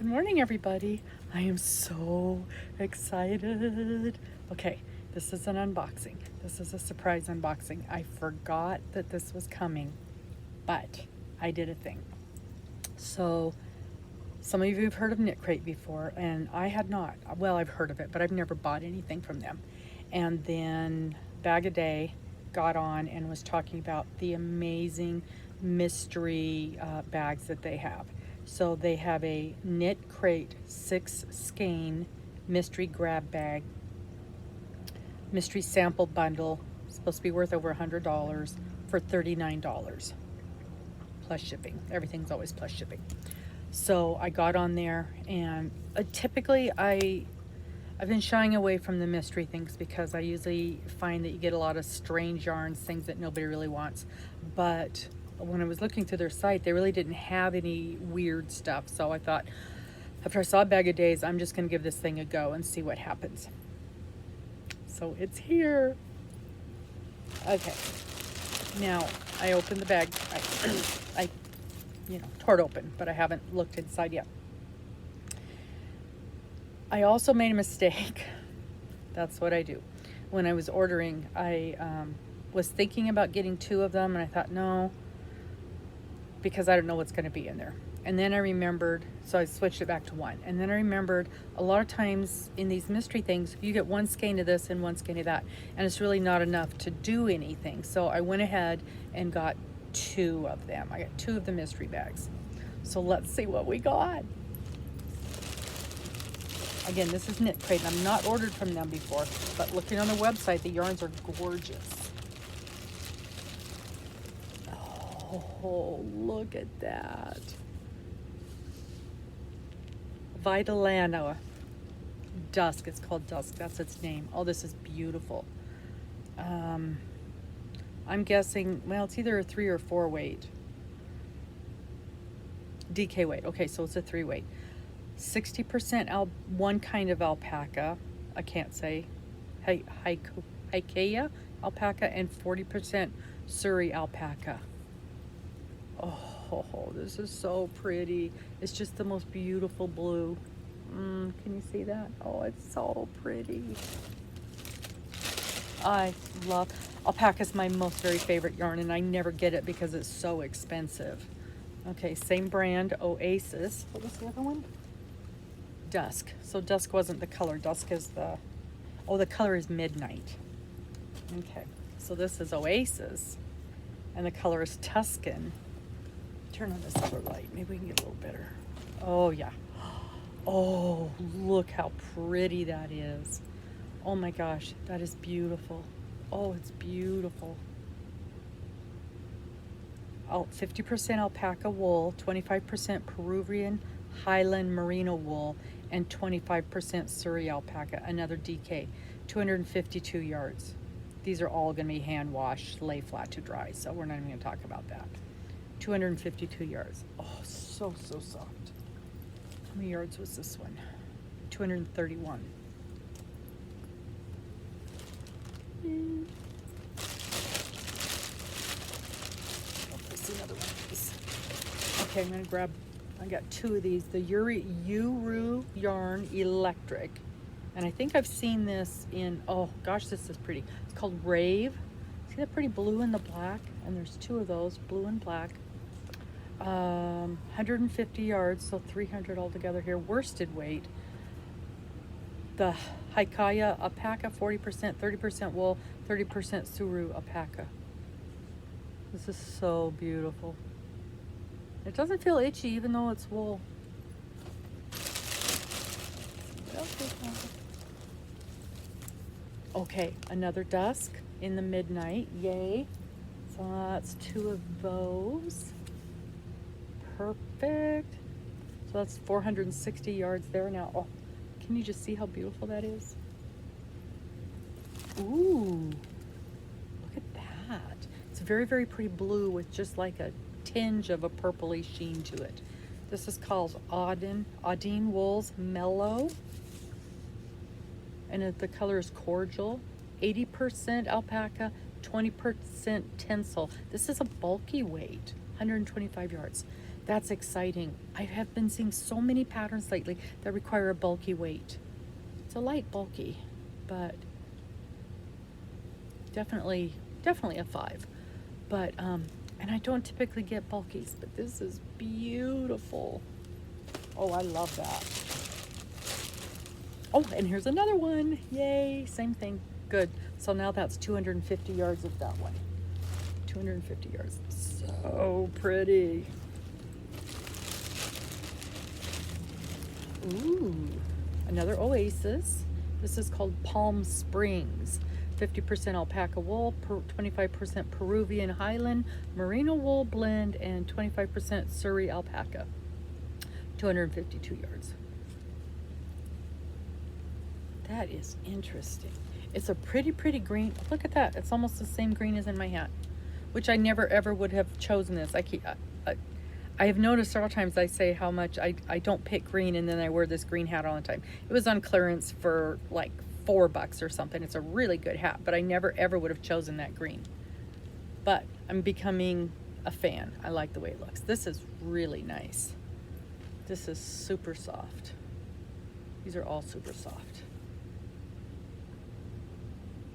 Good morning, everybody. I am so excited. Okay, this is an unboxing. This is a surprise unboxing. I forgot that this was coming, but I did a thing. So, some of you have heard of Knitcrate before, and I had not. Well, I've heard of it, but I've never bought anything from them. And then Bag a Day got on and was talking about the amazing mystery bags that they have. So they have a Knitcrate 6 skein mystery grab bag, mystery sample bundle, supposed to be worth over $100 for $39 plus shipping. Everything's always plus shipping. So I got on there, and typically I've been shying away from the mystery things because I usually find that you get a lot of strange yarns, things that nobody really wants. But when I was looking through their site, they really didn't have any weird stuff. So I thought, after I saw Bag of Days, I'm just going to give this thing a go and see what happens. So it's here. Okay. Now, I opened the bag. I tore it open, but I haven't looked inside yet. I also made a mistake. That's what I do. When I was ordering, I was thinking about getting 2 of them, and I thought, no, because I don't know what's going to be in there. And then I remembered, so I switched it back to 1. And then I remembered a lot of times in these mystery things, you get 1 skein of this and 1 skein of that, and it's really not enough to do anything. So I went ahead and got 2 of them. I got 2 of the mystery bags. So let's see what we got. Again, this is Knitcrate, and I'm not ordered from them before, but looking on their website, the yarns are gorgeous. Oh, look at that. Vitalana Dusk. It's called Dusk. That's its name. Oh, this is beautiful. I'm guessing, well, it's either a 3 or 4 weight. DK weight. Okay, so it's a 3 weight. 60% one kind of alpaca. I can't say. Hykeia alpaca, and 40% Surrey alpaca. Oh, this is so pretty. It's just the most beautiful blue. Can you see that? Oh, it's so pretty. I love alpaca. Is my most very favorite yarn, and I never get it because it's so expensive. Okay, same brand, Oasis. What was the other one? Dusk. So Dusk wasn't the color. Dusk is the color is Midnight. Okay, so this is Oasis, and the color is Tuscan. Turn on this other light. Maybe we can get a little better. Oh, yeah. Oh, look how pretty that is. Oh my gosh, that is beautiful. Oh, it's beautiful. 50% alpaca wool, 25% Peruvian Highland merino wool, and 25% Surrey alpaca, another DK, 252 yards. These are all going to be hand washed, lay flat to dry, so we're not even going to talk about that. 252 yards. Oh, so soft. How many yards was this one? 231. Another one of these. Okay, I'm going to grab, I got 2 of these. The Uru Yarn Electric. And I think I've seen this in, oh gosh, this is pretty. It's called Rave. See that pretty blue and the black? And there's 2 of those, blue and black. 150 yards, so 300 altogether here. Worsted weight. The Hykeia alpaca, 40%, 30% wool, 30% Suru alpaca. This is so beautiful. It doesn't feel itchy even though it's wool. Okay, another Dusk in the Midnight. Yay. So that's 2 of those. Perfect. So that's 460 yards there now. Oh, can you just see how beautiful that is? Ooh, look at that. It's very, very pretty blue with just like a tinge of a purpley sheen to it. This is called Audine Wool's Mellow. And the color is Cordial. 80% alpaca, 20% tencel. This is a bulky weight, 125 yards. That's exciting. I have been seeing so many patterns lately that require a bulky weight. It's a light bulky, but definitely a 5. But and I don't typically get bulkies, but this is beautiful. Oh, I love that. Oh, and here's another one. Yay, same thing. Good. So now that's 250 yards of that one. 250 yards. So pretty. Ooh, another oasis. This is called Palm Springs. 50% alpaca wool, 25% Peruvian Highland merino wool blend, and 25% Surrey alpaca. 252 yards. That is interesting. It's a pretty green. Look at that. It's almost the same green as in my hat, which I never ever would have chosen this. I have noticed several times I say how much I don't pick green, and then I wear this green hat all the time. It was on clearance for like $4 or something. It's a really good hat, but I never ever would have chosen that green. But I'm becoming a fan. I like the way it looks. This is really nice. This is super soft. These are all super soft.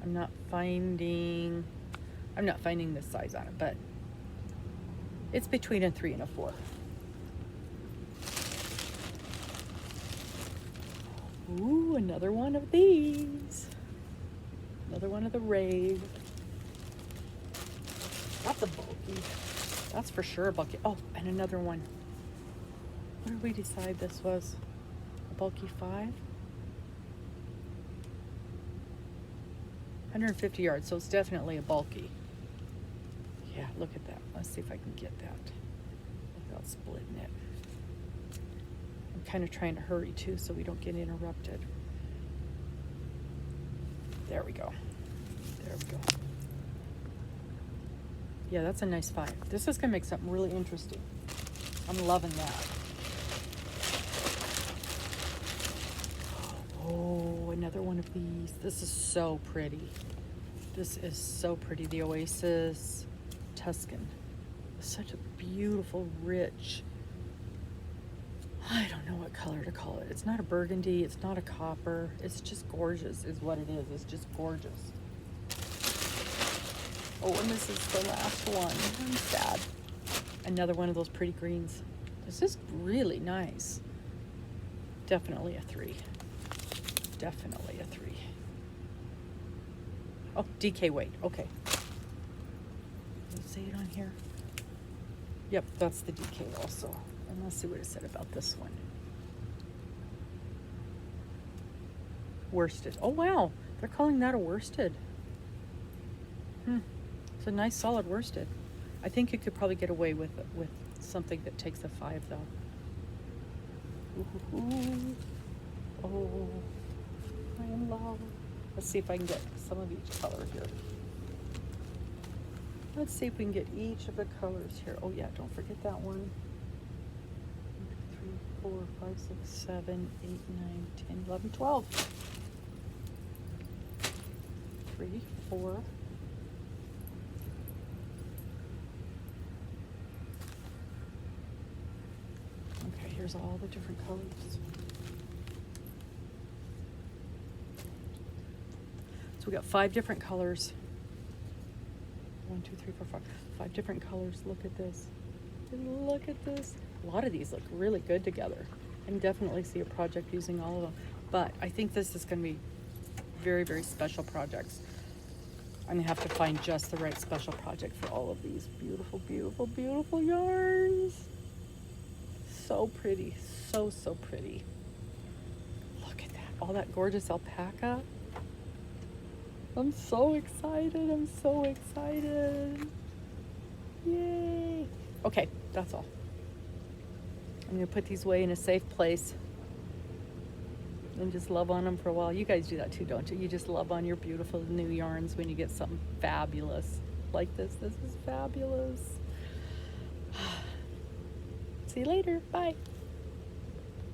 I'm not finding this size on it, but it's between a 3 and a 4. Ooh, another one of these. Another one of the rave. That's a bulky. That's for sure a bulky. Oh, and another one. What did we decide this was? A bulky 5? 150 yards, so it's definitely a bulky. Yeah, look at that. Let's see if I can get that without splitting it. I'm kind of trying to hurry too so we don't get interrupted. There we go. There we go. Yeah, that's a nice 5. This is going to make something really interesting. I'm loving that. Oh, another one of these. This is so pretty. This is so pretty. The Oasis Tuscan. Such a beautiful, rich, I don't know what color to call it. It's not a burgundy. It's not a copper. It's just gorgeous is what it is. It's just gorgeous. Oh, and this is the last one. I'm sad. Another one of those pretty greens. This is really nice. Definitely a 3. Definitely a 3. Oh, DK weight. Okay. Let's see it on here. Yep, that's the DK also. And let's see what it said about this one. Worsted. Oh, wow. They're calling that a worsted. It's a nice solid worsted. I think you could probably get away with something that takes a 5 though. Ooh. Oh, I am love. Let's see if I can get some of each color here. Let's see if we can get each of the colors here. Oh yeah, don't forget that one. 1, 2, 3, 4, 5, 6, 7, 8, 9, 10, 11, 12. 3, 4. Okay, here's all the different colors. So we got 5 different colors. 1, 2, 3, 4, 5. 5 different colors. Look at this. Look at this. A lot of these look really good together. I can definitely see a project using all of them. But I think this is going to be very, very special projects. I'm going to have to find just the right special project for all of these beautiful, beautiful, beautiful yarns. So pretty. So, so pretty. Look at that. All that gorgeous alpaca. I'm so excited. I'm so excited. Yay. Okay, that's all. I'm going to put these away in a safe place and just love on them for a while. You guys do that too, don't you? You just love on your beautiful new yarns when you get something fabulous like this. This is fabulous. See you later. Bye.